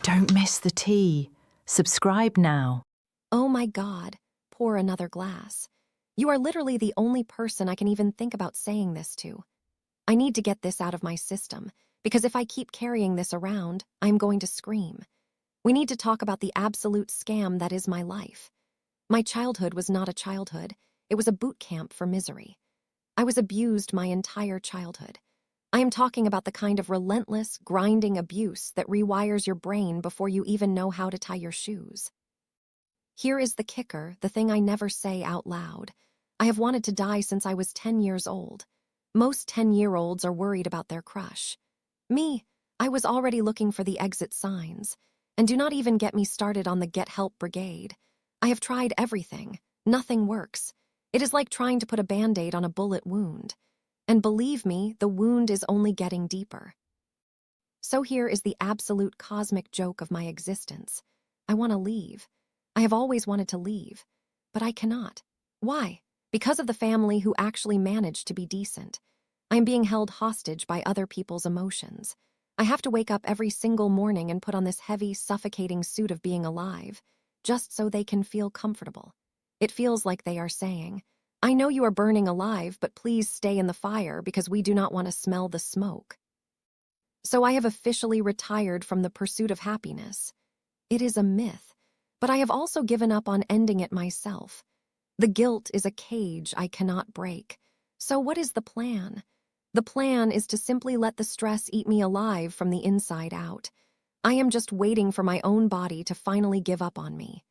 Don't miss the tea. Subscribe now. Oh my God, pour another glass. You are literally the only person I can even think about saying this to. I need to get this out of my system, because if I keep carrying this around, I'm going to scream. We need to talk about the absolute scam that is my life. My childhood was not a childhood. It was a boot camp for misery. I was abused my entire childhood. I am talking about the kind of relentless, grinding abuse that rewires your brain before you even know how to tie your shoes. Here is the kicker, the thing I never say out loud. I have wanted to die since I was 10 years old. Most 10-year-olds are worried about their crush. Me, I was already looking for the exit signs. And do not even get me started on the get help brigade. I have tried everything. Nothing works. It is like trying to put a Band-Aid on a bullet wound. And believe me, the wound is only getting deeper. So here is the absolute cosmic joke of my existence. I want to leave. I have always wanted to leave, but I cannot. Why? Because of the family who actually managed to be decent. I am being held hostage by other people's emotions. I have to wake up every single morning and put on this heavy, suffocating suit of being alive, just so they can feel comfortable. It feels like they are saying, I know you are burning alive, but please stay in the fire because we do not want to smell the smoke. So I have officially retired from the pursuit of happiness. It is a myth, but I have also given up on ending it myself. The guilt is a cage I cannot break. So what is the plan? The plan is to simply let the stress eat me alive from the inside out. I am just waiting for my own body to finally give up on me.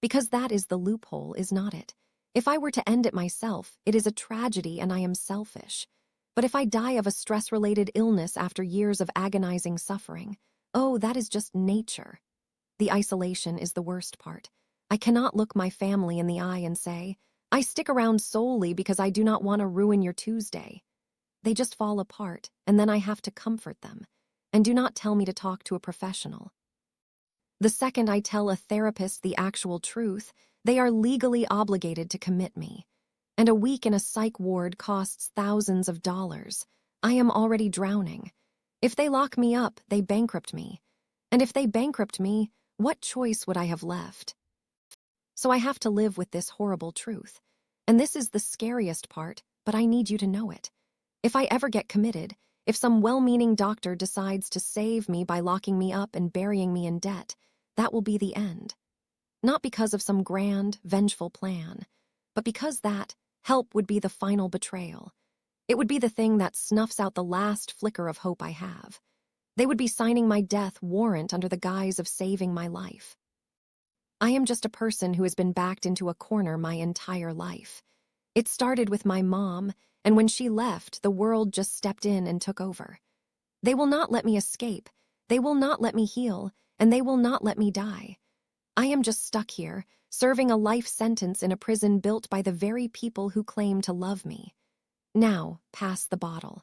Because that is the loophole, is not it? If I were to end it myself, it is a tragedy and I am selfish. But if I die of a stress-related illness after years of agonizing suffering, oh, that is just nature. The isolation is the worst part. I cannot look my family in the eye and say, I stick around solely because I do not want to ruin your Tuesday. They just fall apart, and then I have to comfort them. And do not tell me to talk to a professional. The second I tell a therapist the actual truth, they are legally obligated to commit me. And a week in a psych ward costs thousands of dollars. I am already drowning. If they lock me up, they bankrupt me. And if they bankrupt me, what choice would I have left? So I have to live with this horrible truth. And this is the scariest part, but I need you to know it. If I ever get committed, if some well-meaning doctor decides to save me by locking me up and burying me in debt, that will be the end. Not because of some grand, vengeful plan, but because that help would be the final betrayal. It would be the thing that snuffs out the last flicker of hope I have. They would be signing my death warrant under the guise of saving my life. I am just a person who has been backed into a corner my entire life. It started with my mom, and when she left, the world just stepped in and took over. They will not let me escape, they will not let me heal, and they will not let me die. I am just stuck here, serving a life sentence in a prison built by the very people who claim to love me. Now, pass the bottle.